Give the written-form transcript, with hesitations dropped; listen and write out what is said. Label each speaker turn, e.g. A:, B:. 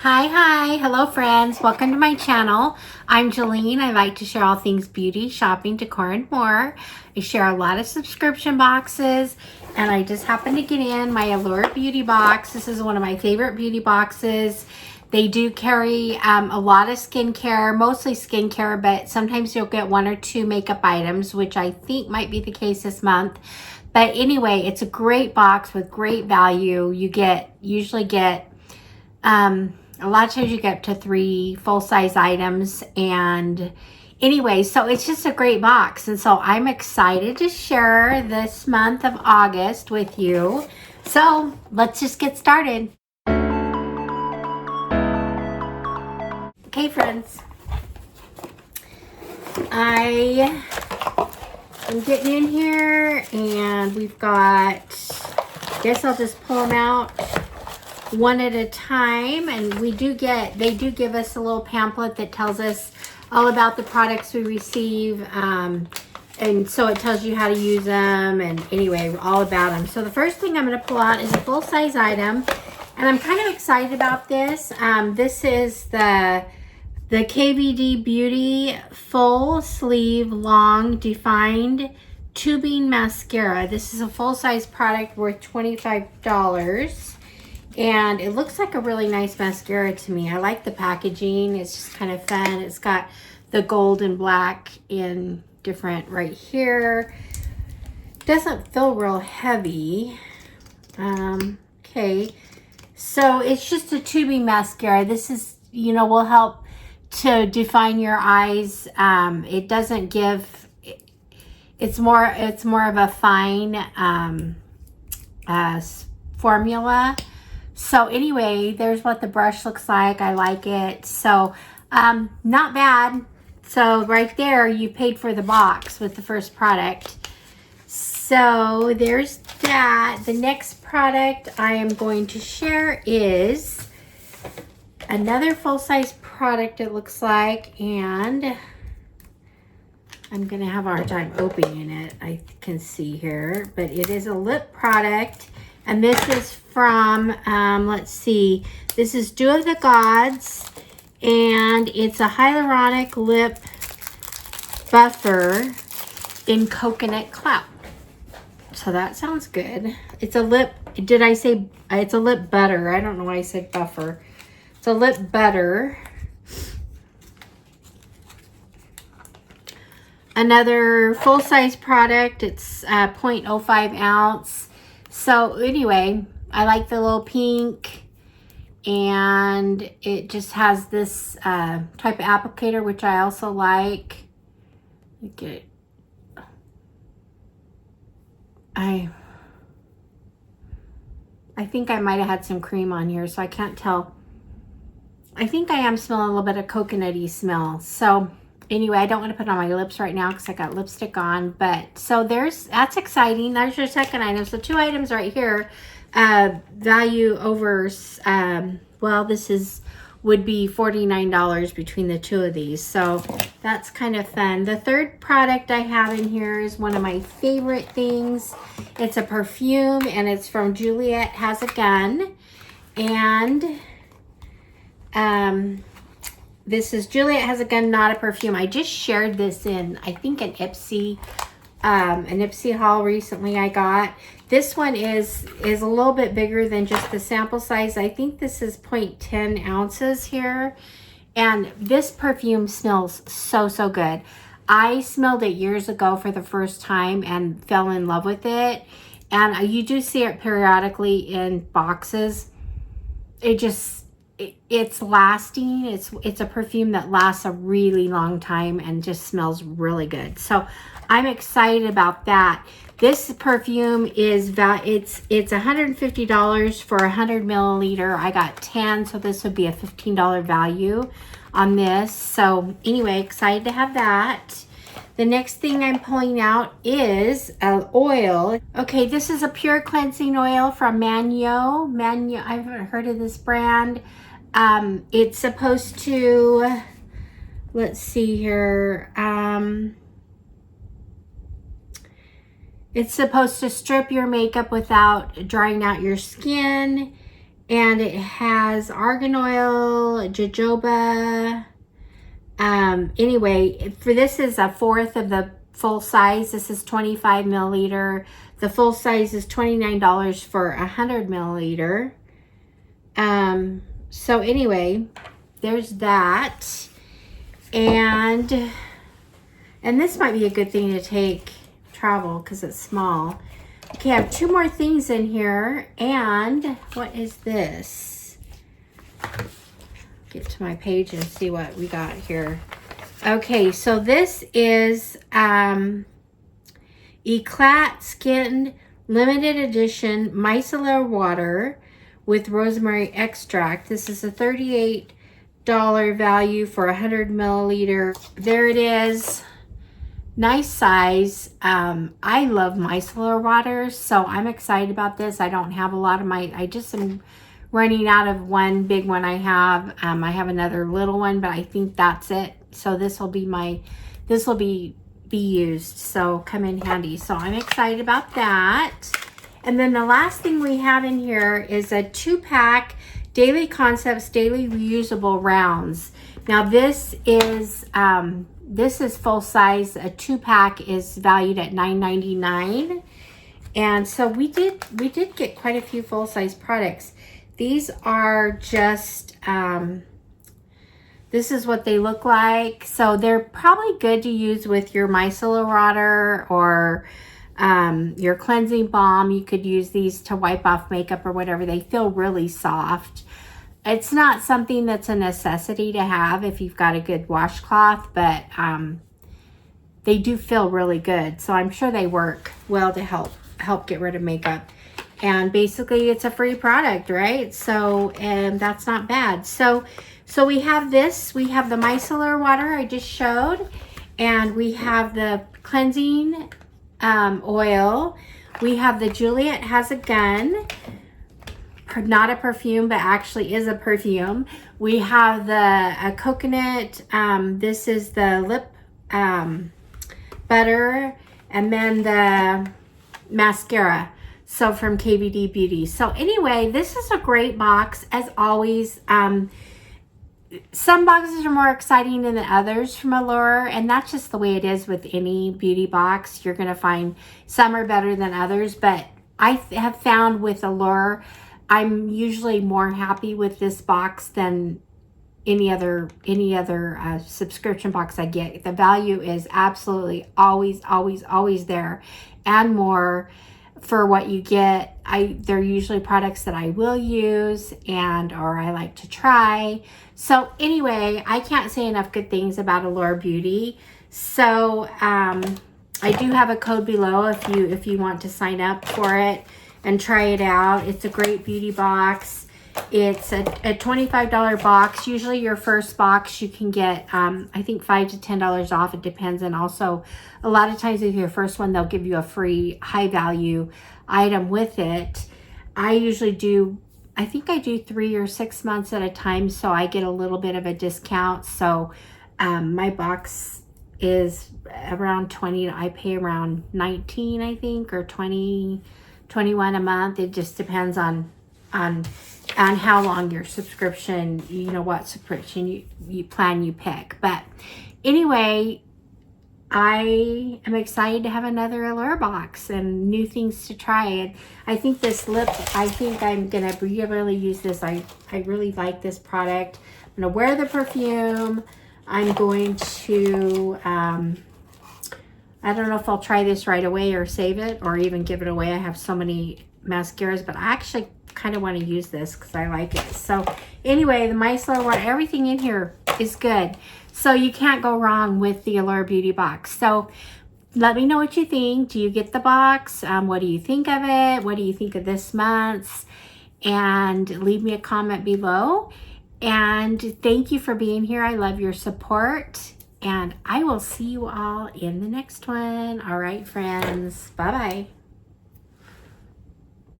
A: Hi, hello friends, welcome to my channel. I'm Jolene. I like to share all things beauty, shopping, decor, and more. I share a lot of subscription boxes, and I just happened to get in my Allure beauty box. This is one of my favorite beauty boxes. They do carry a lot of skincare, mostly skincare, but sometimes you'll get one or two makeup items, which I think might be the case this month. But anyway, it's a great box with great value. You usually get a lot of times you get up to 3 full-size items, and anyway, so it's just a great box, and so I'm excited to share this month of August with you. So let's just get started. Okay, friends, I am getting in here, and we've got, I guess I'll just pull them out one at a time, and they do give us a little pamphlet that tells us all about the products we receive, and so it tells you how to use them, and anyway, all about them. So the first thing I'm going to pull out is a full-size item, and I'm kind of excited about this. This is the KVD Beauty Full Sleeve Long Defined Tubing Mascara. This is a full-size product worth $25. And it looks like a really nice mascara to me. I like the packaging. It's just kind of fun. It's got the gold and black in different right here. Doesn't feel real heavy. Okay. So it's just a tubing mascara. This is, will help to define your eyes. It doesn't give, it's more of a fine formula. So anyway, there's what the brush looks like. I like it. So not bad. So right there, you paid for the box with the first product. So there's that. The next product I am going to share is another full-size product, it looks like, and I'm going to have a hard time opening it, I can see here, but it is a lip product. And this is from, let's see, this is Dew of the Gods, and it's a hyaluronic lip buffer in coconut cloud. So that sounds good. It's a lip, did I say, it's a lip butter. I don't know why I said buffer. It's a lip butter. Another full-size product. It's 0.05 ounce. So anyway, I like the little pink, and it just has this type of applicator, which I also like. Look at it. I think I might have had some cream on here, so I can't tell. I think I am smelling a little bit of coconutty smell. So anyway, I don't want to put it on my lips right now because I got lipstick on, but so that's exciting. There's your second item. So 2 items right here, value over, well, this would be $49 between the 2 of these. So that's kind of fun. The third product I have in here is one of my favorite things. It's a perfume, and it's from Juliet Has a Gun. And, this is Juliet Has a Gun, not a perfume. I just shared this in, I think, an Ipsy haul recently I got. This one is a little bit bigger than just the sample size. I think this is 0.10 ounces here. And this perfume smells so good. I smelled it years ago for the first time and fell in love with it. And you do see it periodically in boxes. It's lasting. It's a perfume that lasts a really long time and just smells really good. So I'm excited about that. This perfume is it's $150 for 100 milliliter. I got 10, so this would be a $15 value on this. So anyway, excited to have that. The next thing I'm pulling out is an oil. Okay, this is a pure cleansing oil from Manyo. I haven't heard of this brand. It's supposed to, let's see here, it's supposed to strip your makeup without drying out your skin, And it has argan oil, jojoba. Anyway, for this is a fourth of the full size. This is 25 milliliter. The full size is $29 for 100 milliliter. So anyway, there's that. And this might be a good thing to take travel because it's small. Okay, I have 2 more things in here. And what is this? Get to my page and see what we got here. Okay, so this is Eclat Skin Limited Edition Micellar Water with rosemary extract. This is a $38 value for 100 milliliter. There it is. Nice size. I love micellar water, so I'm excited about this. I don't have a lot of I just am running out of one big one I have. I have another little one, but I think that's it. So this will be used, so come in handy. So I'm excited about that. And then the last thing we have in here is a 2-pack Daily Concepts Daily Reusable Rounds. Now this is full size. A 2-pack is valued at $9.99. And so we did get quite a few full-size products. These are just this is what they look like. So they're probably good to use with your micellar water or your cleansing balm. You could use these to wipe off makeup or whatever. They feel really soft. It's not something that's a necessity to have if you've got a good washcloth, but they do feel really good. So I'm sure they work well to help get rid of makeup. And basically it's a free product, right? So, and that's not bad. So we have this, we have the micellar water I just showed, and we have the cleansing oil. We have the Juliet Has a Gun, not a perfume, but actually is a perfume. We have the coconut, this is the lip butter, and then the mascara. So from KVD Beauty. So anyway, this is a great box as always. Some boxes are more exciting than the others from Allure, and that's just the way it is with any beauty box. You're gonna find some are better than others, but I have found with Allure, I'm usually more happy with this box than any other subscription box I get. The value is absolutely always there and more for what you get. They're usually products that I will use or I like to try. So anyway, I can't say enough good things about Allure Beauty. So I do have a code below if you want to sign up for it and try it out. It's a great beauty box. It's a $25 box. Usually your first box you can get I think $5 to $10 off. It depends. And also a lot of times with your first one they'll give you a free high value item with it. I usually do, I think I do 3 or 6 months at a time, so I get a little bit of a discount. So my box is around 20. I pay around 19 I think, or 20, 21 a month. It just depends on how long your subscription, you know, what subscription you plan you pick. But anyway, I am excited to have another Allure box and new things to try. And I think this lip, I think I'm gonna really use this. I really like this product. I'm gonna wear the perfume. I'm going to I don't know if I'll try this right away or save it or even give it away. I have so many mascaras, but I actually kind of want to use this because I like it. So anyway, the micellar water, everything in here is good. So you can't go wrong with the Allure Beauty box. So let me know what you think. Do you get the box? What do you think of it? What do you think of this month's? And leave me a comment below. And thank you for being here. I love your support. And I will see you all in the next one. All right, friends. Bye-bye.